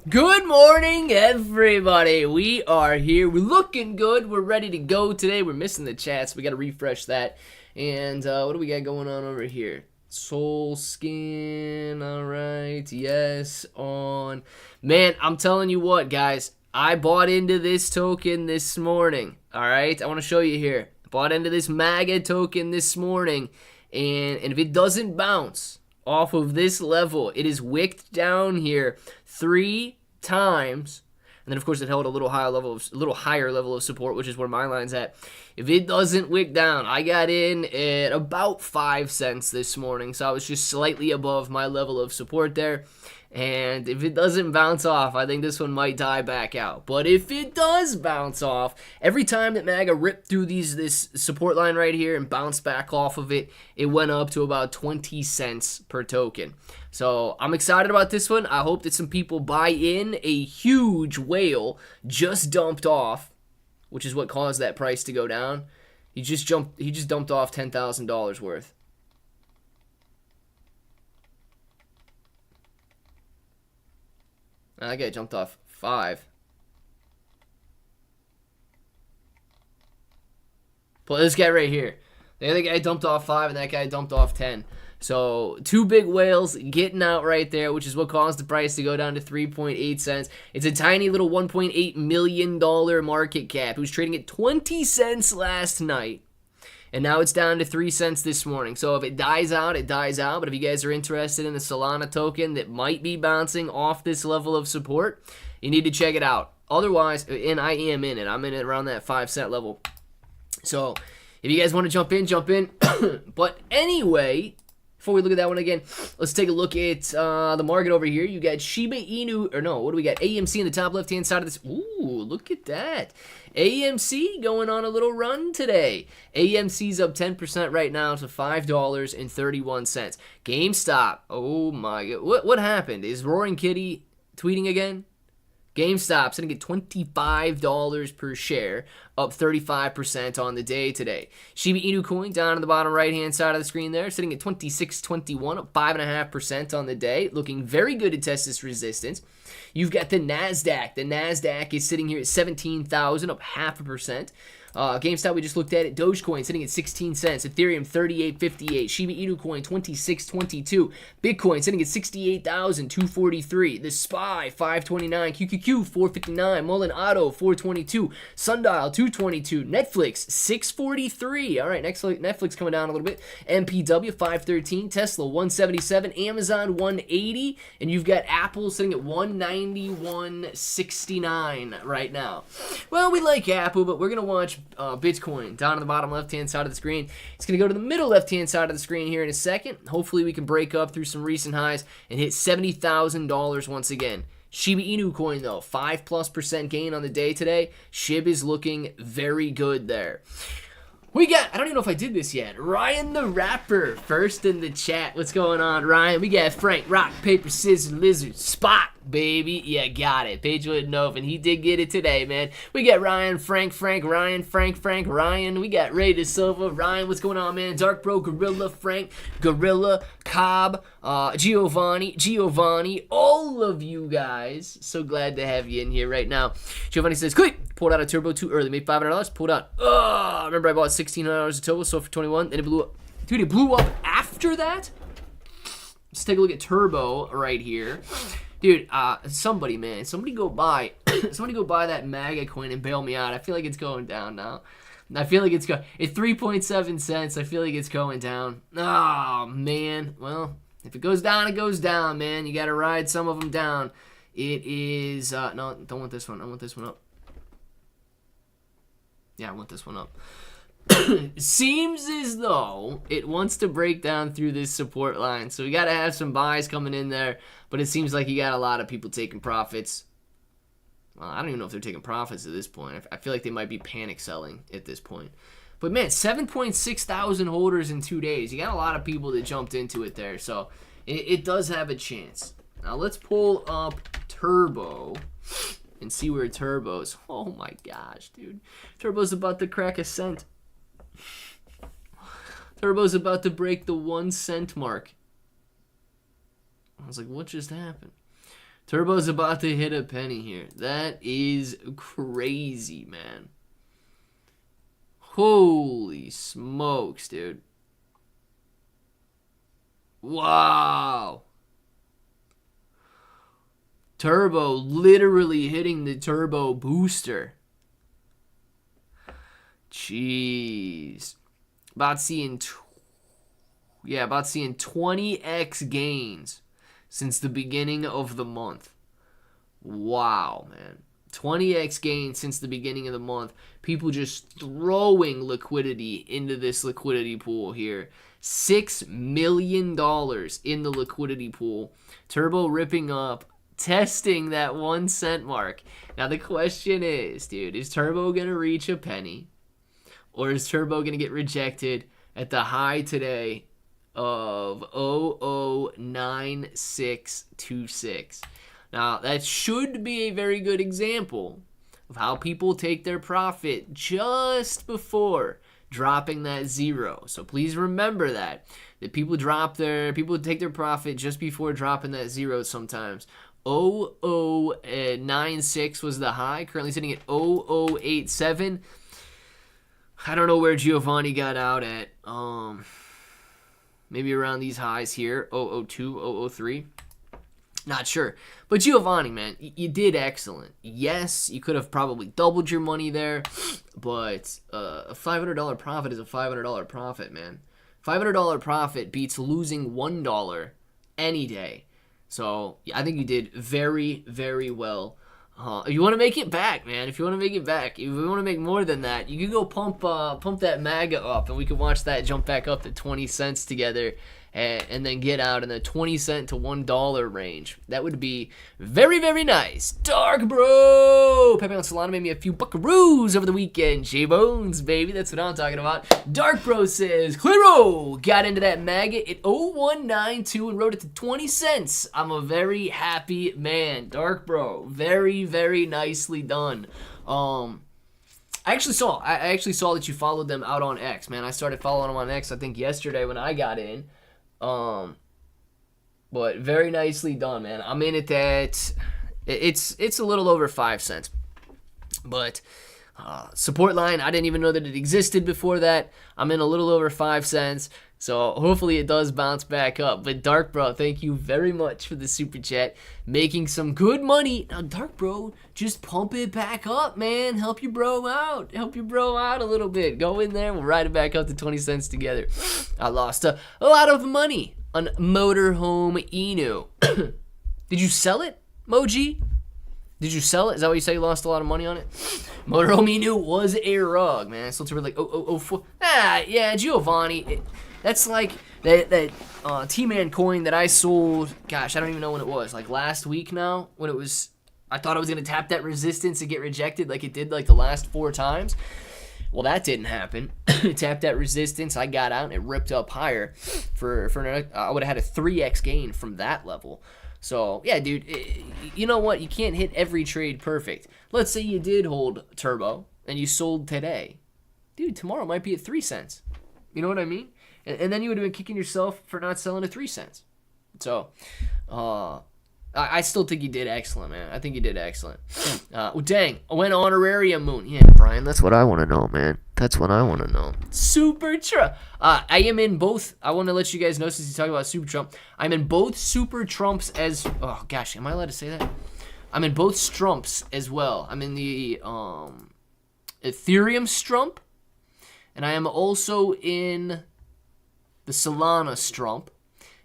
Good morning, everybody. We are here. We're looking good. We're ready to go today. We're missing the chat, so we got to refresh that. And what do we got going on over here? Soul Skin. All right. Yes. On. Man, I'm telling you what, guys. I bought into this token this morning. All right. I want to show you here. I bought into this Maga token this morning. And if it doesn't bounce off of this level, it is wicked down here 3 times, and then of course it held a little higher level of support, which is where my line's at. If it doesn't wick down, I got in at about 5 cents this morning, so I was just slightly above my level of support there. And if it doesn't bounce off, I think this one might die back out. But if it does bounce off, every time that Maga ripped through this support line right here and bounced back off of it, it went up to about 20 cents per token. So I'm excited about this one. I hope that some people buy in. A huge whale just dumped off, which is what caused that price to go down. He just dumped off $10,000 worth. That guy jumped off 5. But this guy right here. The other guy dumped off 5 and that guy dumped off 10. So 2 big whales getting out right there, which is what caused the price to go down to 3.8 cents. It's a tiny little $1.8 million market cap. It was trading at 20 cents last night. And now it's down to 3 cents this morning. So if it dies out, it dies out. But if you guys are interested in the Solana token that might be bouncing off this level of support, you need to check it out. Otherwise, and I am in it. I'm in it around that 5 cent level. So if you guys want to jump in, jump in. But anyway, before we look at that one again, let's take a look at the market over here. You got Shiba Inu, or no, what do we got? AMC in the top left-hand side of this. Ooh, look at that. AMC going on a little run today. AMC's up 10% right now to $5.31. GameStop, oh my God. What happened? Is Roaring Kitty tweeting again? GameStop sitting at $25 per share, up 35% on the day today. Shiba Inu Coin down on the bottom right-hand side of the screen there, sitting at $26.21, up 5.5% on the day, looking very good to test this resistance. You've got the NASDAQ. The NASDAQ is sitting here at 17,000, up 0.5%. GameStop, we just looked at it. Dogecoin sitting at 16 cents. Ethereum 38.58. Shiba Inu Coin 26.22. Bitcoin sitting at 68,243. The SPY 529. QQQ 459. Mullen Auto 422. Sundial 222. Netflix 643. All right, Netflix coming down a little bit. MPW 513. Tesla 177. Amazon 180. And you've got Apple sitting at 191.69 right now. Well, we like Apple, but we're going to watch Bitcoin down on the bottom left-hand side of the screen. It's going to go to the middle left-hand side of the screen here in a second. Hopefully we can break up through some recent highs and hit $70,000 once again. Shiba Inu Coin, though, 5+% gain on the day today. SHIB is looking very good there. We got, I don't even know if I did this yet, Ryan the Rapper first in the chat. What's going on, Ryan? We got Frank, Rock, Paper, Scissors, Lizard, Spot, baby. Yeah, got it. Paige wouldn't know, and he did get it today, man. We got Ryan, Frank, Ryan, Frank, Ryan. We got Ray De Silva. Ryan, what's going on, man? Dark Bro, Gorilla, Frank, Gorilla, Cobb, Giovanni, all of you guys. So glad to have you in here right now. Giovanni says, quick, pulled out a turbo too early. Made $500, pulled out. Remember I bought $1,600 a turbo, sold for 21, and it blew up. Dude, it blew up after that? Let's take a look at turbo right here. Dude, somebody go buy that Maga coin and bail me out. I feel like it's going down now. I feel like it's 3.7 cents. I feel like it's going down. Oh, man. Well, if it goes down, it goes down, man. You got to ride some of them down. It is, no, don't want this one. I want this one up. Yeah, I want this one up. Seems as though it wants to break down through this support line. So we got to have some buys coming in there. But it seems like you got a lot of people taking profits. Well, I don't even know if they're taking profits at this point. I feel like they might be panic selling at this point. But man, 7.6 thousand holders in 2 days. You got a lot of people that jumped into it there. So it does have a chance. Now let's pull up Turbo and see where Turbo's. Oh my gosh, dude. Turbo's about to crack a cent. Turbo's about to break the 1 cent mark. I was like, what just happened? Turbo's about to hit a penny here. That is crazy, man. Holy smokes, dude. Wow. Turbo literally hitting the turbo booster. Jeez. About seeing 20x gains since the beginning of the month. Wow, man. 20x gains since the beginning of the month. People just throwing liquidity into this liquidity pool here. $6 million in the liquidity pool. Turbo ripping up, testing that 1 cent mark. Now the question is, dude, is Turbo going to reach a penny? Or is Turbo going to get rejected at the high today of 009626? Now, that should be a very good example of how people take their profit just before dropping that zero. So please remember that people take their profit just before dropping that zero sometimes. 0096 was the high, currently sitting at 0087. I don't know where Giovanni got out at. Maybe around these highs here, 002, 003. Not sure. But Giovanni, man, you did excellent. Yes, you could have probably doubled your money there, but a $500 profit is a $500 profit, man. $500 profit beats losing $1 any day. So I think you did very, very well. If you want to make it back, man, if you want to make it back, if you want to make more than that, you can go pump that Maga up, and we can watch that jump back up to 20 cents together, and then get out in the 20 cent to $1 range. That would be very, very nice. Dark Bro! Pepe on Solana made me a few buckaroos over the weekend. J-Bones, baby. That's what I'm talking about. Dark Bro says, Clearo got into that Maga at 0192 and wrote it to 20 cents. I'm a very happy man. Dark Bro. Very, very nicely done. I actually saw that you followed them out on X, man. I started following them on X, I think, yesterday when I got in. But very nicely done, man. I'm in it at it's a little over 5 cents, but support line, I didn't even know that it existed before that. I'm in a little over 5 cents, so hopefully it does bounce back up. But Dark Bro, thank you very much for the super chat, making some good money. Now Dark Bro, just pump it back up, man. Help your bro out a little bit. Go in there, we'll ride it back up to 20 cents together. I lost a lot of money on Motorhome Inu. Did you sell it, Moji? Did you sell it? Is that what you say? You lost a lot of money on it? Motorhome Inu was a rug, man. Still to like 0004. Yeah, Giovanni. That's like that T-Man coin that I sold. Gosh, I don't even know when it was. Like last week now, when it was. I thought I was gonna tap that resistance and get rejected like it did like the last 4 times. Well, that didn't happen. Tapped that resistance, I got out, and it ripped up higher. I would have had a 3x gain from that level. So, yeah, dude, you know what? You can't hit every trade perfect. Let's say you did hold Turbo, and you sold today. Dude, tomorrow might be at 3 cents. You know what I mean? And then you would have been kicking yourself for not selling at 3 cents. So, I still think you did excellent, man. I think you did excellent. Well, dang, when honorarium moon. Yeah, Brian, that's what I want to know, man. That's what I want to know. Super Trump. I am in both. I want to let you guys know, since you talk about Super Trump, I'm in both Super Trumps as. Oh gosh, am I allowed to say that? I'm in both Strumps as well. I'm in the Ethereum Strump, and I am also in the Solana Strump.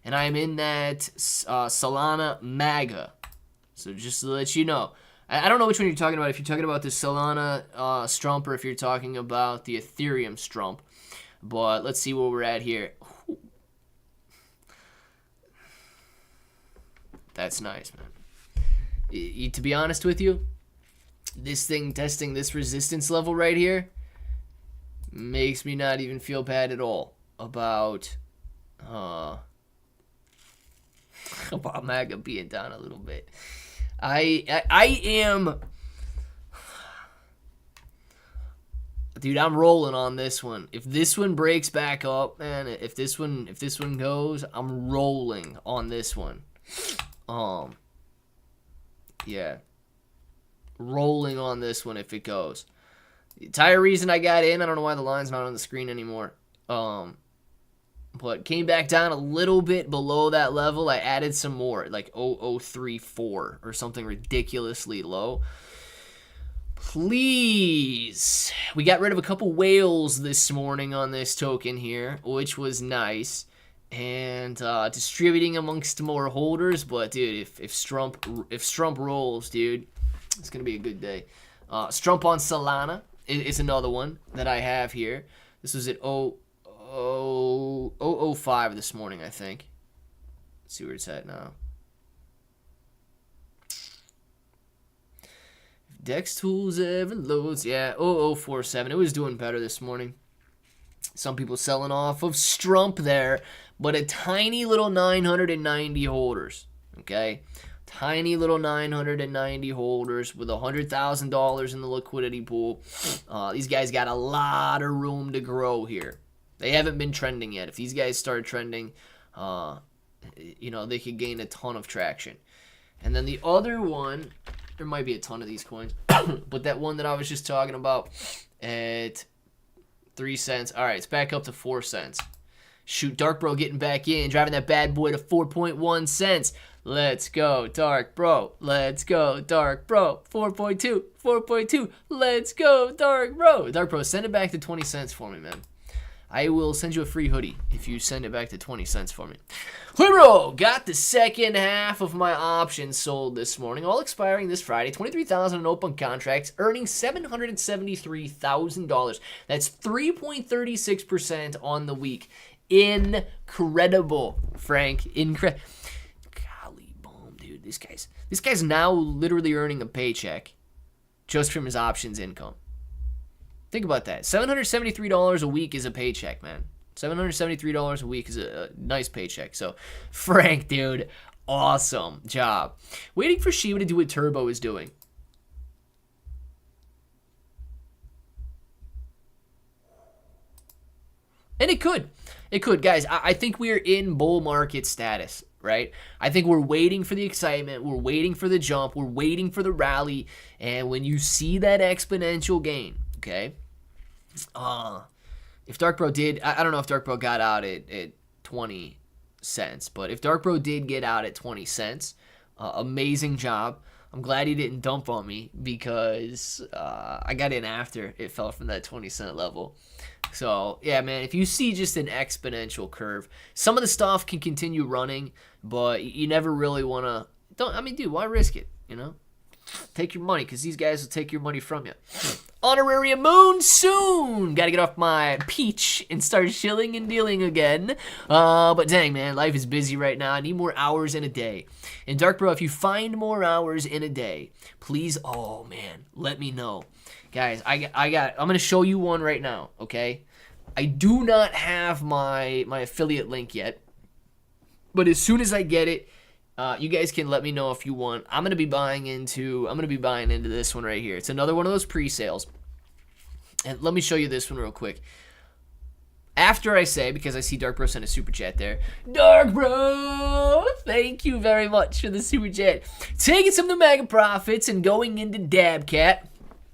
And I am in that Solana Maga. So just to let you know. I don't know which one you're talking about. If you're talking about the Solana Strump or if you're talking about the Ethereum Strump. But let's see where we're at here. Ooh. That's nice, man. To be honest with you, this thing testing this resistance level right here makes me not even feel bad at all about Maga being down a little bit. I am, dude. I'm rolling on this one. If this one breaks back up, man. If this one goes, I'm rolling on this one. Yeah. Rolling on this one if it goes. The entire reason I got in, I don't know why the line's not on the screen anymore. But came back down a little bit below that level. I added some more, like 0034 or something ridiculously low. Please. We got rid of a couple whales this morning on this token here, which was nice. And distributing amongst more holders. But, dude, if Strump rolls, dude, it's going to be a good day. Strump on Solana is another one that I have here. This was at 005 this morning, I think. Let's see where it's at now. If Dex Tools ever loads. Yeah, 0047. It was doing better this morning. Some people selling off of Strump there, but a tiny little 990 holders. Okay? Tiny little 990 holders with $100,000 in the liquidity pool. These guys got a lot of room to grow here. They haven't been trending yet. If these guys start trending, they could gain a ton of traction. And then the other one, there might be a ton of these coins, but that one that I was just talking about at 3 cents. All right, it's back up to 4 cents. Shoot, Dark Bro getting back in, driving that bad boy to 4.1 cents. Let's go, Dark Bro. Let's go, Dark Bro. 4.2, 4.2. Let's go, Dark Bro. Dark Bro, send it back to 20 cents for me, man. I will send you a free hoodie if you send it back to 20 cents for me. Bro, got the second half of my options sold this morning, all expiring this Friday. 23,000 in open contracts, earning $773,000. That's 3.36% on the week. Incredible, Frank. Incredible. Golly boom, dude. This guy's now literally earning a paycheck just from his options income. Think about that. $773 a week is a paycheck, man. $773 a week is a nice paycheck. So, Frank, dude, awesome job. Waiting for Shiba to do what Turbo is doing. And it could. It could. Guys, I think we're in bull market status, right? I think we're waiting for the excitement. We're waiting for the jump. We're waiting for the rally. And when you see that exponential gain, okay? If Dark Bro did, I don't know if Dark Bro got out at 20 cents, but if Dark Bro did get out at 20 cents, amazing job. I'm glad he didn't dump on me because I got in after it fell from that 20 cent level. So, yeah, man, if you see just an exponential curve, some of the stuff can continue running, but you never really want to, dude, why risk it, Take your money, because these guys will take your money from you. Honorary Moon soon! Gotta get off my peach and start shilling and dealing again. But dang, man, life is busy right now. I need more hours in a day. And Dark Bro, if you find more hours in a day, please, oh man, let me know. Guys, I'm gonna show you one right now, okay? I do not have my affiliate link yet, but as soon as I get it, you guys can let me know if you want. I'm gonna be buying into this one right here. It's another one of those pre-sales. And let me show you this one real quick. After I say, because I see Dark Bro sent a super chat there. Dark Bro, thank you very much for the super chat. Taking some of the Maga profits and going into Dabcat.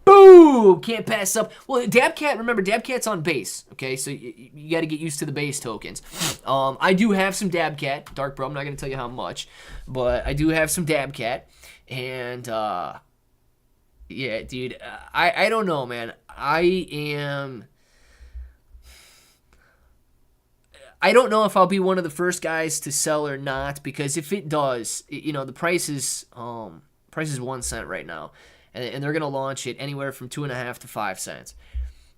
Boom! Can't pass up. Well, Dabcat, remember, Dabcat's on base, okay? So you got to get used to the base tokens. I do have some Dabcat, Dark Bro. I'm not going to tell you how much, but I do have some Dabcat. And, yeah, dude, I don't know, man. I don't know if I'll be one of the first guys to sell or not, because if it does, the price is 1 cent right now. And they're going to launch it anywhere from 2.5 to 5 cents.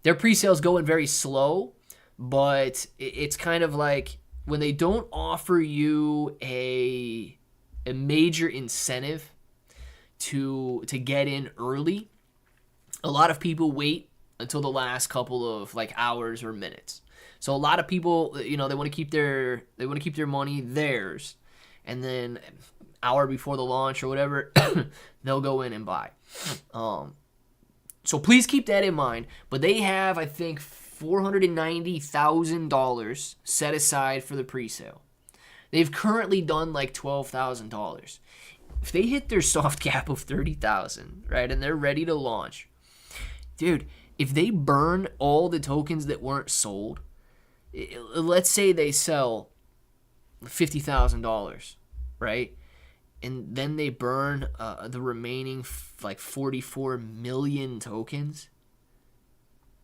Their pre-sale's going very slow, but it's kind of like when they don't offer you a major incentive to get in early, a lot of people wait until the last couple of hours or minutes. So a lot of people, they want to keep their money theirs, and then hour before the launch or whatever, they'll go in and buy. So please keep that in mind. But they have, I think, $490,000 set aside for the pre-sale. They've currently done like $12,000. if they hit their soft cap of 30,000, right, and they're ready to launch, dude, if they burn all the tokens that weren't sold, let's say they sell $50,000, right? And then they burn the remaining like 44 million tokens.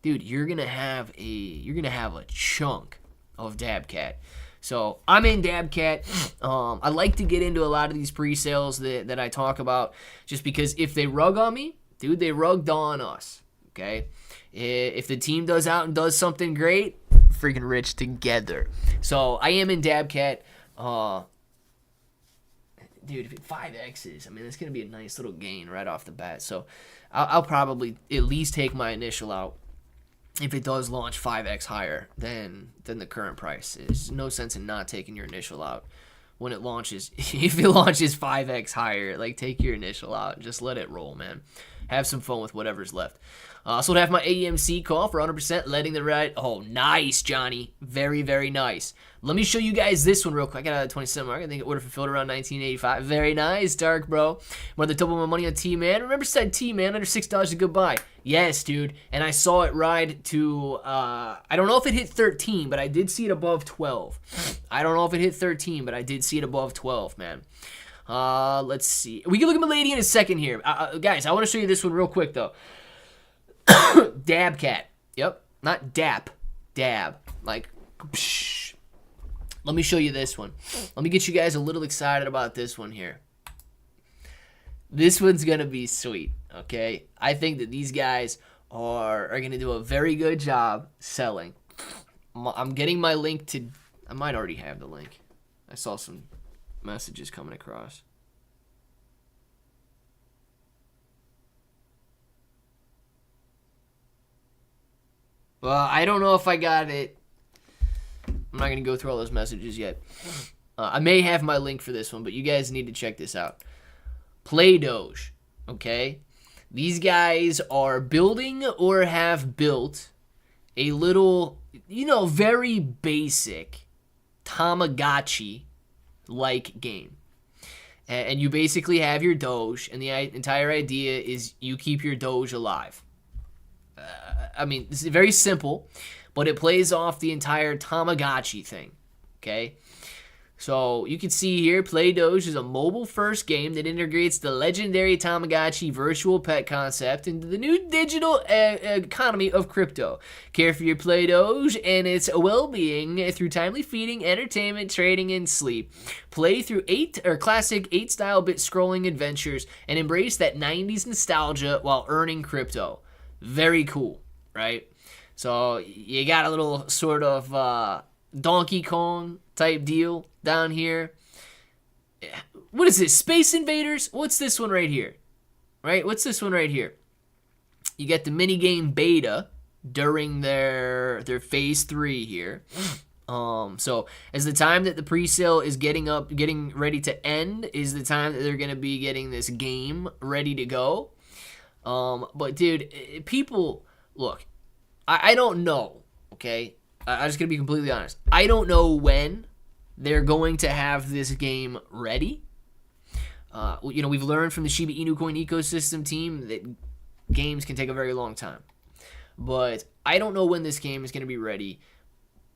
Dude, you're gonna have a chunk of DabCat. So I'm in DabCat. I like to get into a lot of these pre-sales that I talk about, just because if they rug on me, dude, they rugged on us. Okay, if the team does out and does something great, freaking rich together. So I am in DabCat. Dude, if it 5X's, I mean, it's going to be a nice little gain right off the bat. So I'll probably at least take my initial out if it does launch 5X higher than the current price. There's no sense in not taking your initial out when it launches. If it launches 5X higher, like, take your initial out. Just let it roll, man. Have some fun with whatever's left. So I have my AMC call for 100%, letting the right. Oh, nice, Johnny. Very, very nice. Let me show you guys this one real quick. I got a 27 mark. I think order fulfilled around 1985. Very nice, Dark Bro. More than double my money on T-Man. Remember said T-Man, under $6 is a good buy. Yes, dude. And I saw it ride to, I don't know if it hit 13, but I did see it above 12. I don't know if it hit 13, but I did see it above 12, man. Let's see. We can look at Milady in a second here. Guys, I want to show you this one real quick, though. DabCat. Yep. Not Dap. Dab. Like, psh. Let me show you this one. Let me get you guys a little excited about this one here. This one's going to be sweet, okay? I think that these guys are going to do a very good job selling. I'm getting my link to... I might already have the link. I saw some messages coming across. Well, I don't know if I got it. I'm not going to go through all those messages yet. I may have my link for this one, but you guys need to check this out. Play Doge, okay? These guys are building or have built a little, very basic Tamagotchi-like game. And you basically have your Doge, and the entire idea is you keep your Doge alive. I mean, this is very simple, but it plays off the entire Tamagotchi thing, okay? So you can see here, Play Doge is a mobile-first game that integrates the legendary Tamagotchi virtual pet concept into the new digital economy of crypto. Care for your Play Doge and its well-being through timely feeding, entertainment, trading, and sleep. Play through classic 8-style bit scrolling adventures and embrace that 90s nostalgia while earning crypto. Very cool, right? So you got a little sort of Donkey Kong type deal down here. What is this? Space Invaders? What's this one right here? Right? What's this one right here? You get the minigame beta during their phase 3 here. So as the time that the presale is getting ready to end is the time that they're going to be getting this game ready to go. But dude, people, look, I don't know, okay? I'm just going to be completely honest. I don't know when they're going to have this game ready. We've learned from the Shiba Inu Coin ecosystem team that games can take a very long time. But I don't know when this game is going to be ready.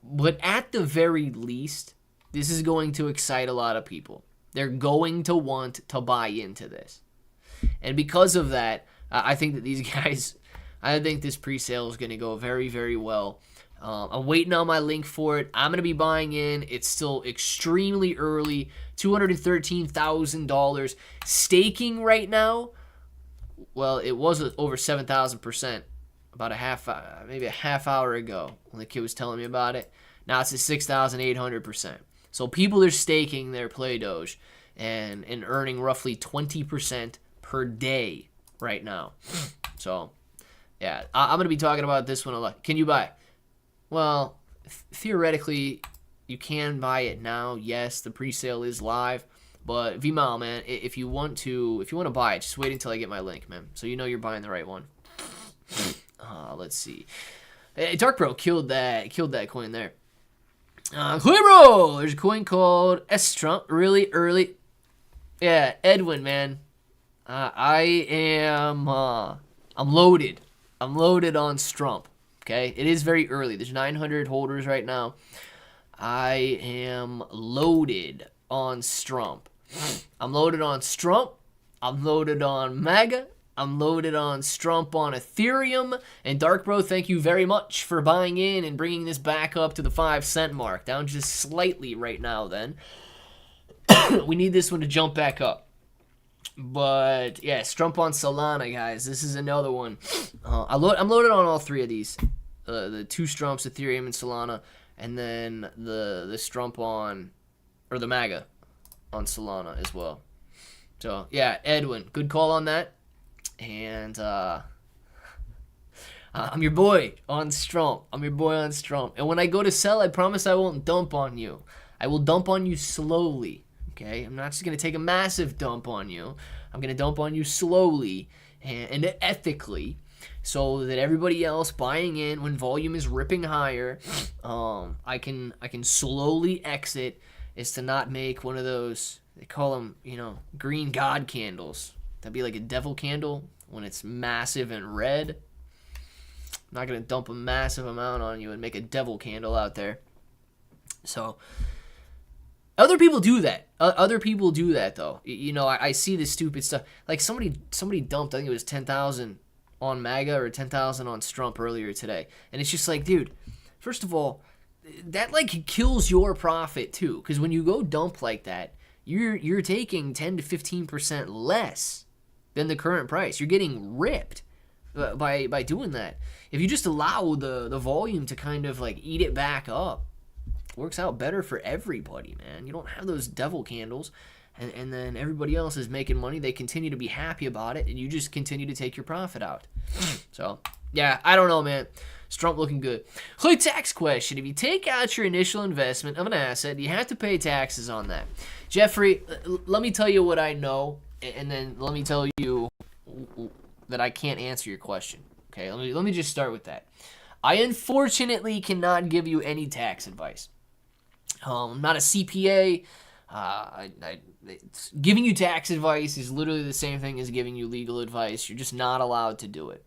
But at the very least, this is going to excite a lot of people. They're going to want to buy into this. And because of that, I think that these guys, I think this pre-sale is going to go very, very well. I'm waiting on my link for it. I'm going to be buying in. It's still extremely early. $213,000. Staking right now, well, it was over 7,000% about maybe a half hour ago when the kid was telling me about it. Now it's at 6,800%. So people are staking their Play Doge and earning roughly 20% per day right now. So, yeah, I'm going to be talking about this one a lot. Can you buy? Well, theoretically, you can buy it now. Yes, the pre-sale is live. But VMAL, man, if you want to buy it, just wait until I get my link, man. So you know you're buying the right one. Let's see. Dark Bro killed that coin there. Coin Bro, there's a coin called S Trump, really early. Yeah, Edwin, man. I am. I'm loaded. I'm loaded on Strump. Okay, it is very early. There's 900 holders right now. I am loaded on Strump. I'm loaded on Strump. I'm loaded on Maga. I'm loaded on Strump on Ethereum. And Dark Bro, thank you very much for buying in and bringing this back up to the 5 cent mark. Down just slightly right now then. We need this one to jump back up. But yeah, Strump on Solana, guys. This is another one. I'm loaded on all three of these. The two Strumps, Ethereum and Solana. And then the Strump on, or the Maga on Solana as well. So yeah, Edwin, good call on that. And I'm your boy on Strump. I'm your boy on Strump. And when I go to sell, I promise I won't dump on you. I will dump on you slowly. Okay? I'm not just going to take a massive dump on you. I'm going to dump on you slowly and ethically so that everybody else buying in when volume is ripping higher, I can slowly exit, is to not make one of those, they call them, green god candles. That'd be like a devil candle when it's massive and red. I'm not going to dump a massive amount on you and make a devil candle out there. So other people do that. Other people do that, though. I see this stupid stuff. Like somebody dumped, I think it was 10,000 on Maga or 10,000 on Strump earlier today. And it's just like, dude, first of all, that like kills your profit too. Because when you go dump like that, you're taking 10 to 15% less than the current price. You're getting ripped by doing that. If you just allow the volume to kind of like eat it back up, works out better for everybody, man. You don't have those devil candles and then everybody else is making money. They continue to be happy about it and you just continue to take your profit out. So yeah, I don't know, man. Strump looking good. Hood tax question. If you take out your initial investment of an asset, you have to pay taxes on that. Jeffrey, let me tell you what I know, and then let me tell you that I can't answer your question. Okay, let me just start with that. I unfortunately cannot give you any tax advice. I'm not a CPA. Giving you tax advice is literally the same thing as giving you legal advice. You're just not allowed to do it.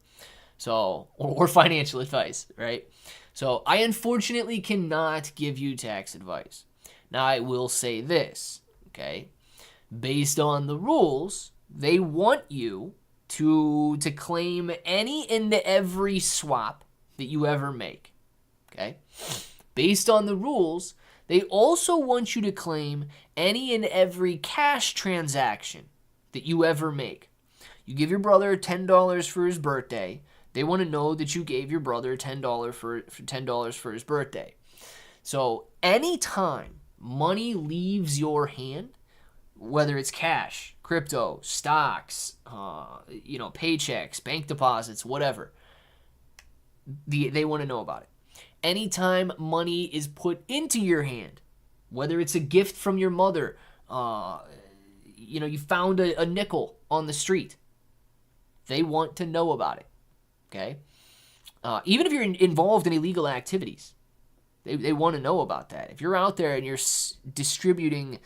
So, or financial advice, right? So I unfortunately cannot give you tax advice. Now I will say this, okay? Based on the rules, they want you to claim any and every swap that you ever make, okay? Based on the rules, they also want you to claim any and every cash transaction that you ever make. You give your brother $10 for his birthday. They want to know that you gave your brother $10 for his birthday. So anytime money leaves your hand, whether it's cash, crypto, stocks, paychecks, bank deposits, whatever, they want to know about it. Anytime money is put into your hand, whether it's a gift from your mother, you found a nickel on the street, they want to know about it. Okay? Even if you're involved in illegal activities, they want to know about that. If you're out there and you're distributing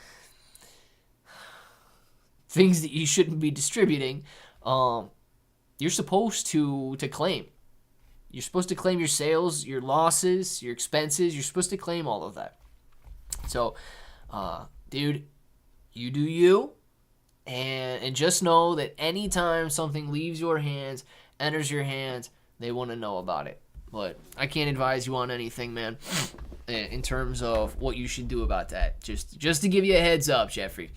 things that you shouldn't be distributing, you're supposed to claim. You're supposed to claim your sales, your losses, your expenses. You're supposed to claim all of that. So, dude, you do you. And just know that anytime something leaves your hands, enters your hands, they want to know about it. But I can't advise you on anything, man, in terms of what you should do about that. Just to give you a heads up, Jeffrey.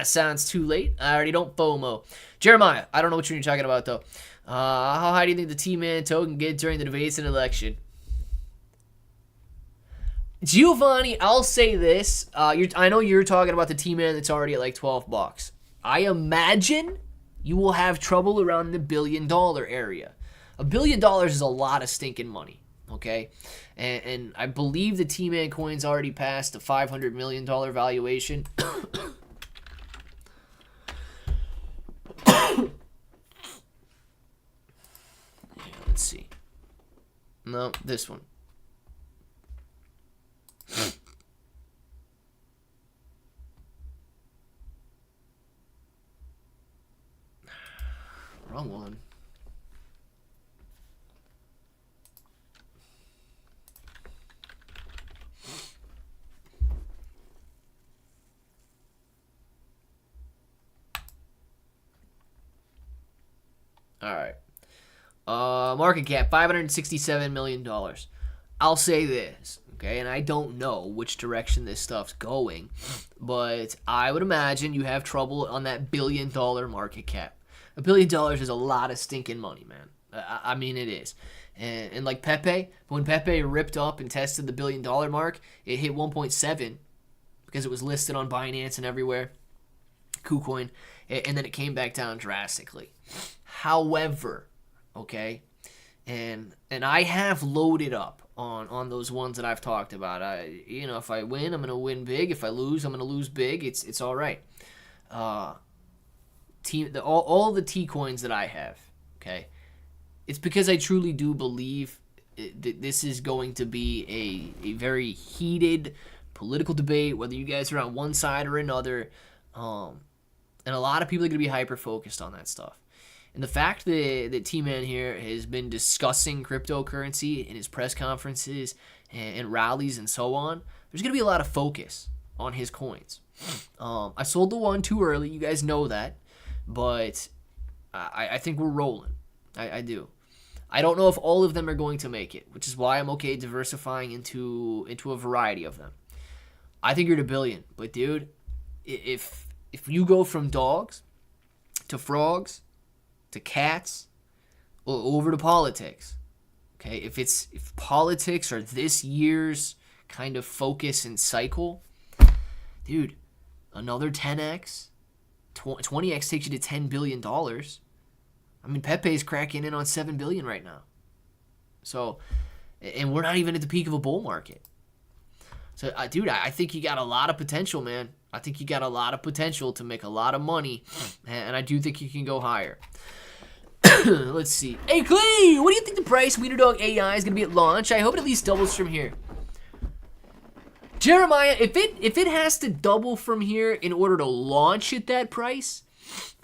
Sounds too late. I already don't FOMO. Jeremiah, I don't know which one you're talking about, though. How high do you think the T-Man token get during the debates and election? Giovanni, I'll say this. I know you're talking about the T-Man that's already at like $12. I imagine you will have trouble around the $1 billion area. $1 billion is a lot of stinking money, okay? And I believe the T-Man coin's already passed the $500 million valuation. Let's see. No, this one. Wrong one. All right. Market cap, $567 million. I'll say this, okay, and I don't know which direction this stuff's going, but I would imagine you have trouble on that $1 billion market cap. $1 billion is a lot of stinking money, man. I mean, it is. And like Pepe, when Pepe ripped up and tested the $1 billion mark, it hit 1.7 because it was listed on Binance and everywhere, KuCoin, and then it came back down drastically. However, okay, and I have loaded up on those ones that I've talked about. If I win, I'm gonna win big. If I lose, I'm gonna lose big. It's all right. All the T coins that I have, okay, it's because I truly do believe that this is going to be a very heated political debate, whether you guys are on one side or another, and a lot of people are gonna be hyper focused on that stuff. And the fact that T-Man here has been discussing cryptocurrency in his press conferences and rallies and so on, there's going to be a lot of focus on his coins. I sold the one too early. You guys know that. But I think we're rolling. I do. I don't know if all of them are going to make it, which is why I'm okay diversifying into a variety of them. I think you're at $1 billion. But, dude, if you go from dogs to frogs to cats, over to politics. Okay, if politics are this year's kind of focus and cycle, dude, another 10x, 20x takes you to $10 billion. I mean, Pepe's cracking in on $7 billion right now. So, and we're not even at the peak of a bull market. So, dude, I think you got a lot of potential, man. I think you got a lot of potential to make a lot of money, and I do think you can go higher. Let's see. Hey, Clay, what do you think the price of WienerDog AI is going to be at launch? I hope it at least doubles from here. Jeremiah, if it has to double from here in order to launch at that price,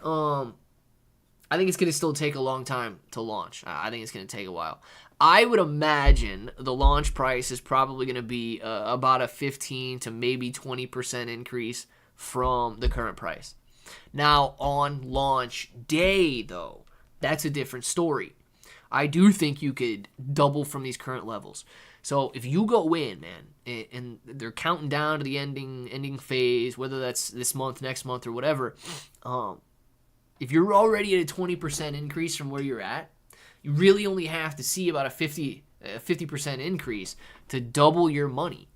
I think it's going to still take a long time to launch. I think it's going to take a while. I would imagine the launch price is probably going to be about a 15 to maybe 20% increase from the current price. Now, on launch day, though, that's a different story. I do think you could double from these current levels. So if you go in, man, and they're counting down to the ending phase, whether that's this month, next month, or whatever, if you're already at a 20% increase from where you're at, you really only have to see about a 50% increase to double your money.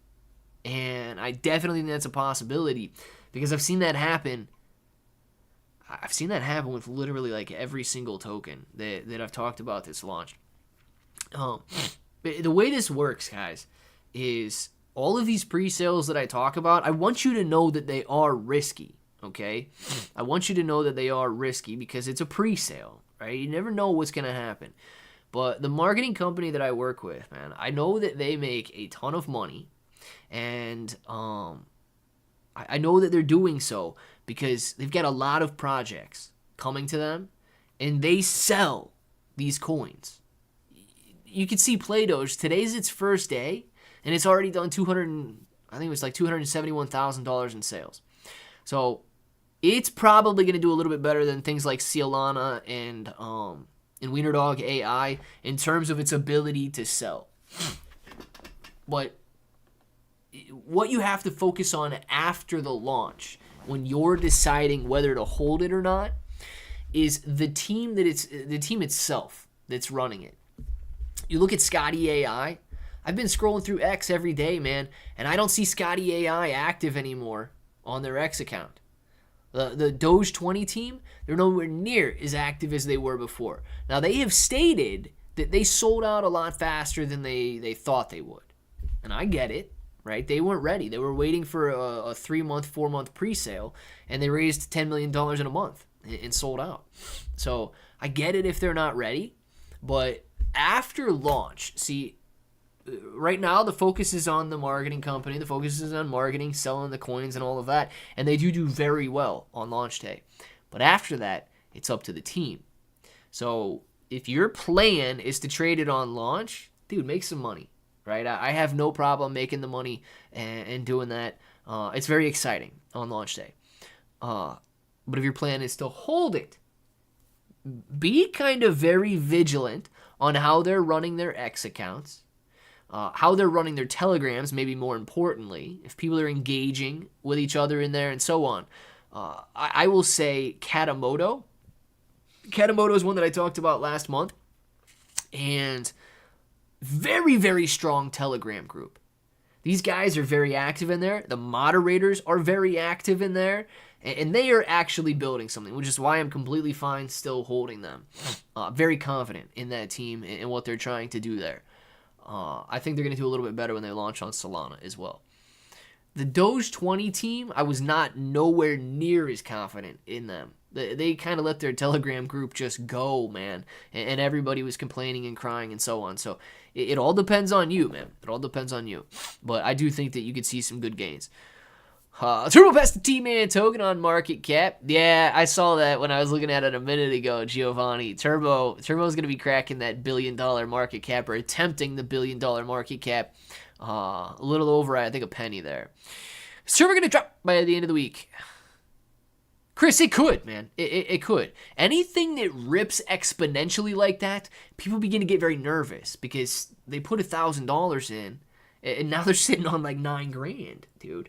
And I definitely think that's a possibility because I've seen that happen. I've seen that happen with literally like every single token that I've talked about that's launched. The way this works, guys, is all of these pre-sales that I talk about, I want you to know that they are risky, okay? I want you to know that they are risky because it's a pre-sale, right? You never know what's going to happen. But the marketing company that I work with, man, I know that they make a ton of money, and I know that they're doing so because they've got a lot of projects coming to them, and they sell these coins. You can see Doge. Today's its first day, and it's already done $271,000 in sales. So it's probably going to do a little bit better than things like Solana and WienerDog AI in terms of its ability to sell. But what you have to focus on after the launch, when you're deciding whether to hold it or not, is the team itself that's running it. You look at Scotty AI. I've been scrolling through X every day, man, and I don't see Scotty AI active anymore on their X account. The Doge 20 team, they're nowhere near as active as they were before. Now, they have stated that they sold out a lot faster than they thought they would. And I get it, right? They weren't ready. They were waiting for a 3-month, 4-month pre-sale, and they raised $10 million in a month and sold out. So I get it if they're not ready, but after launch, see, right now the focus is on the marketing company. The focus is on marketing, selling the coins and all of that, and they do very well on launch day. But after that, it's up to the team. So if your plan is to trade it on launch, dude, make some money, right? I have no problem making the money and doing that. It's very exciting on launch day. But if your plan is to hold it, be kind of very vigilant on how they're running their X accounts, how they're running their Telegrams, maybe more importantly, if people are engaging with each other in there and so on. I will say Katamoto. Katamoto is one that I talked about last month, and very, very strong Telegram group. These guys are very active in there. The moderators are very active in there, and they are actually building something, which is why I'm completely fine still holding them. Very confident in that team and what they're trying to do there. I think they're going to do a little bit better when they launch on Solana as well. The Doge 20 team, I was not nowhere near as confident in them. They kind of let their Telegram group just go, man. And everybody was complaining and crying and so on. So it all depends on you, man. It all depends on you. But I do think that you could see some good gains. Turbo Pest the T-Man token on market cap. Yeah, I saw that when I was looking at it a minute ago, Giovanni. Turbo's going to be cracking that $1 billion market cap, or attempting the $1 billion market cap. A little over, I think, a penny there. Is Turbo going to drop by the end of the week? Chris, it could, man. It could. Anything that rips exponentially like that, people begin to get very nervous because they put $1,000 in, and now they're sitting on like $9,000, dude.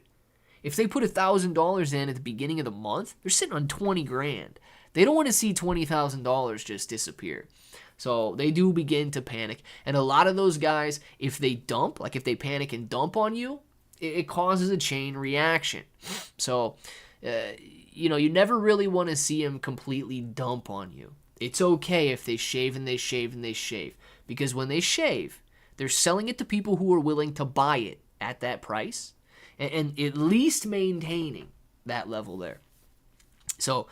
If they put $1,000 in at the beginning of the month, they're sitting on $20,000. They don't want to see $20,000 just disappear. So they do begin to panic. And a lot of those guys, if they dump, like if they panic and dump on you, it causes a chain reaction. So, you never really want to see them completely dump on you. It's okay if they shave and they shave and they shave. Because when they shave, they're selling it to people who are willing to buy it at that price. And at least maintaining that level there. So,